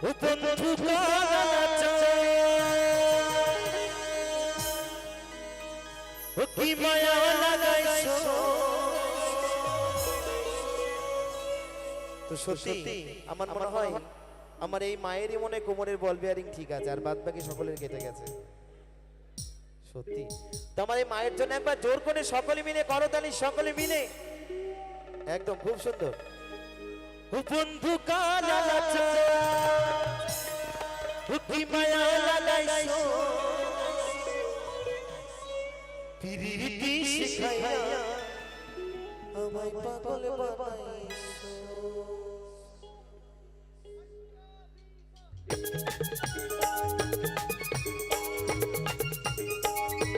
বন্ধু কাছে ও কি মায়া লাগাইছো। তো সত্যি আমার মনে হয় আমার এই মায়েরই মনে কোমরের বল বিয়ারিং ঠিক আছে, আর বাদ বাকি সকলের কেটে গেছে। সত্যি তো আমার এই মায়ের জন্য একবার জোর করে সকলে মিলে করতালি, সকলে মিলে একদম খুব সুন্দর। বন্ধু কাছে ও কি মায়া লাগাইছো, পিরিতি শিখাইয়া আমায় পাগল বানাইছো।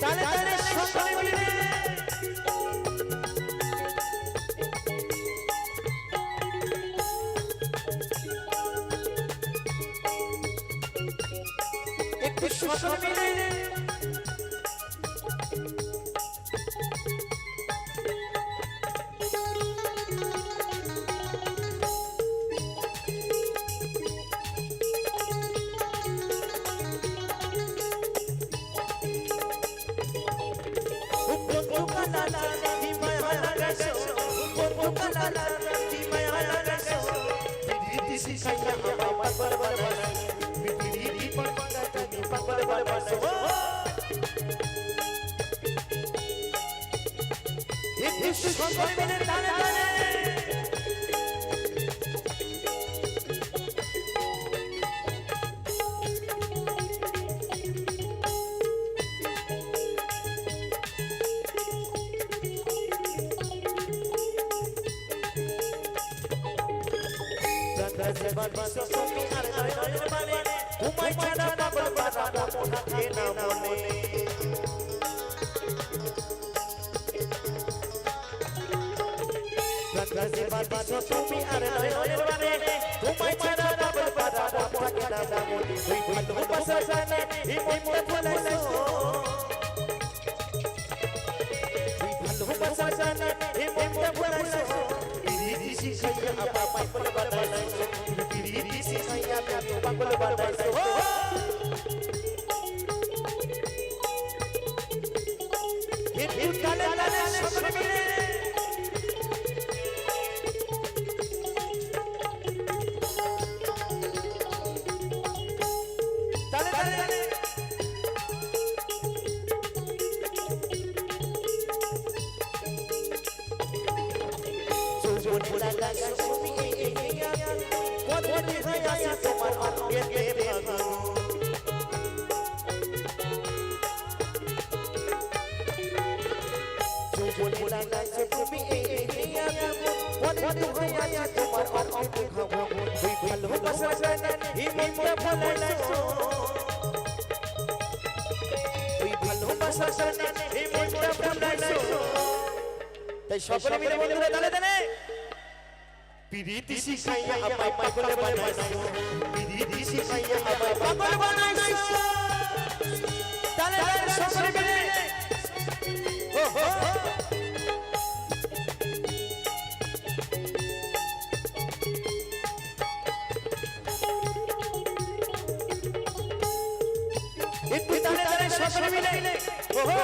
তালে তালে সকলে মিলে একটু সকলে মিলে তুমি আর নয়নের বানে তোমায় ছাড়া পাগল পারা থাকে না মনে। তুই ভালোবাসা জানে এই মনটা ভুলাইছো, তুই ভালোবাসা জানে এই মনটা ভুলাইছো। পিরিতি শিখাইয়া আমায় পাগল বানাইছো, পিরিতি শিখাইয়া আমায় পাগল বানাইছো। এই কালে কালে সকলে মিলে সকলে মিলে বন্ধুরা তালে তালে পিরিতি শিখাইয়া আমায় পাগল বানাইছো, পিরিতি শিখাইয়া আমায় পাগল বানাইছো। তালে তালে সকলে মিলে ও হো একটু তালে তালে সকলে মিলে ও হো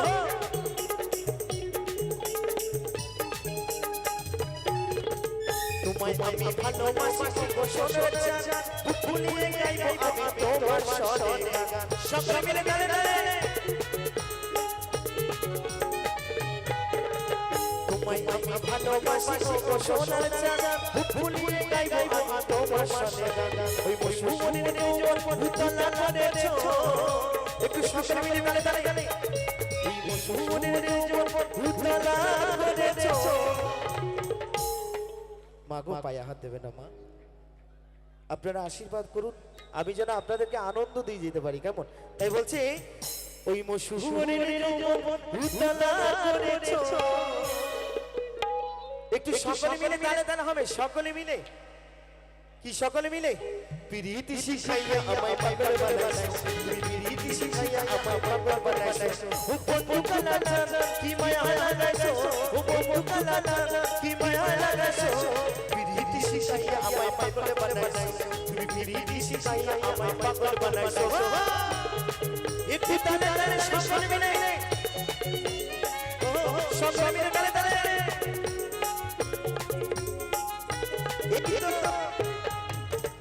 আমি ভালোবাসি গো সোনার চাঁদ, ভুলিয়ে গাইবো আমি তোমার স্বরের গান। সকলে মিলে গালে গালে তোমায় আমি ভালোবাসি গো সোনার চাঁদ, ভুলিয়ে গাইবো আমি তোমার স্বরের গান। ওই মনের যৌবন ভুতলা করেছো, একটু সকলে মিলে গালে গালে গালে এই মনের যৌবন ভুতলা করেছো। মাগো পায়ে হাত দেবে না মা, আপনারা আশীর্বাদ করুন, আমি যেন আপনাদেরকে আনন্দ দিয়ে যেতে পারি, কেমন? তাই বলছি ওই একটু সকলে মিলে গানে গানে হবে, সকলে মিলে কি সকলে মিলে পিরিতি শিখাইয়া আমায় পাগল বানাইছো, পিরিতি শিখাইয়া আমায় পাগল বানাইছো। ও বন্ধু কালালা কি মায়া লাগাইছো, ও বন্ধু কালালা কি মায়া লাগাইছো। পিরিতি শিখাইয়া আমায় পাগল বানাইছো তুমি পিরিতি শিখাইয়া আমায় পাগল বানাইছো একটু তালে তালে সকলে মিলে সকলে মিলে তালে তালে একটু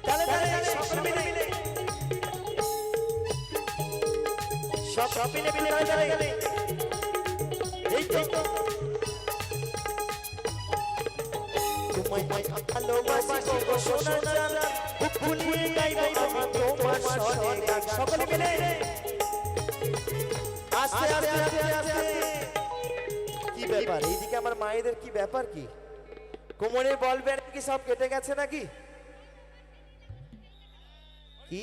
তালে তালে সকলে মিলে সব মিলে মিলে তালে তালে এই তো তোমায় ভালোবাসি গো সোনা জান ভুলিয়ে গাইবো আমি তোমার সনে গান সকলে মিলে আস্তে আস্তে আস্তে কি ব্যাপার এইদিকে আমার মায়েদের কি ব্যাপার কি কোমরের বল বেয়ারিং কি সব কেটে গেছে নাকি কি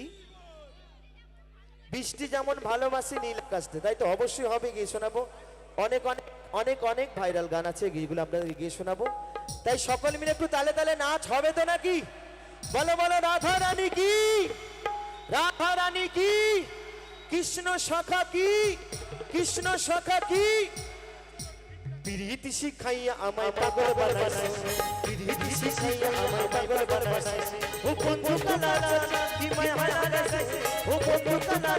বৃষ্টি যেমন ভালোবাসি নীল আকাশে তাই তো অবশ্যই হবে গিয়ে শোনাবো অনেক অনেক অনেক অনেক ভাইরাল গান আছে যেগুলো আপনাদের গিয়ে শোনাবো তাই সকল মিলে একটু তালে তালে নাচ হবে তো নাকি বলো বলো রাধা রানী কি রাধা রানী কি কৃষ্ণ সখা কি কৃষ্ণ সখা কি প্রীতি শিখাইয়া আমায় পাগল বানাইছে প্রীতি শিখাইয়া আমায় পাগল বানাইছে ও বন্ধু কালা কি মায়া লাগাইছে ও বন্ধু কালা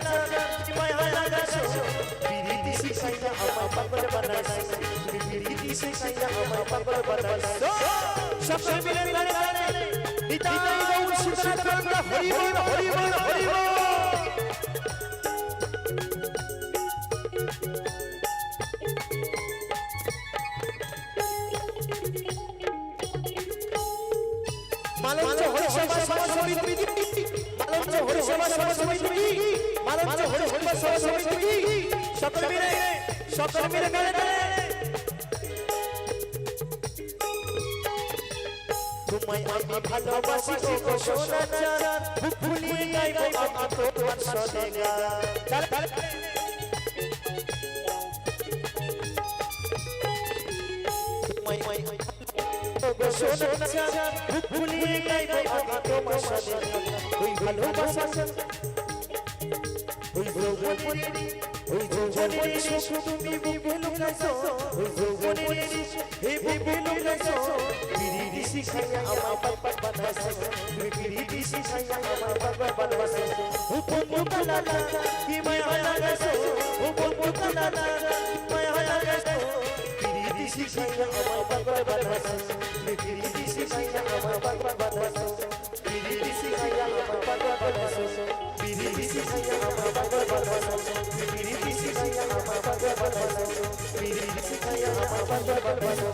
কি মায়া লাগাইছে প্রীতি শিখাইয়া আমায় পাগল বানাইছে প্রীতি শিখাইয়া আমায় পাগল বানাইছে সকল মিলে তালে তালে নিতাই গৌর সীতারাম হরি বল হরি বল হরি বল মালঞ্চ হরিসভা সভা সমিতি মালঞ্চ হরিসভা সভা সমিতি মালঞ্চ হরিসভা সভা সমিতি সকল মিলে গালে গালে তোমায় আমি ভালোবাসি গো সোনা জান ভুলিয়ে গাইবো আমি তোমার সনে গান তোমায় সোনা জান ভুলিয়ে গাইবো আমি তোমার সনে ওই ভালোবাসা ওই যৌবনে ওই যৌবনে সুখ তুমি বুকে লুকাইছো ওই যৌবনে হে বুকে লুকাইছো প্রীতি শিখাইয়া আমায় পাগল বানাইছো তুমি প্রীতি শিখাইয়া আমায় পাগল বানাইছো ও বন্ধু কালা কি মায়া লাগাইছো ও বন্ধু কালা মায়া লাগাইছো প্রীতি শিখাইয়া আমায় পাগল বানাইছো তুমি প্রীতি শিখাইয়া আমায় পাগল বানাইছো প্রীতি শিখাইয়া আমায় পাগল বানাইছো প্রীতি শিখাইয়া আমায় পাগল বানাইছো প্রীতি শিখাইয়া আমায় পাগল বানাইছো প্রীতি শিখাইয়া আমায় পাগল বানাইছো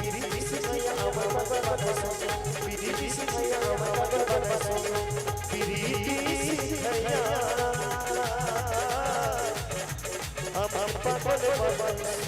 প্রীতি শিখাইয়া আমায় পাগল বানাইছো প্রীতি শিখাইয়া আমায় পাগল বানাইছো প্রীতি শিখাইয়া আমায় পাগল বানাইছো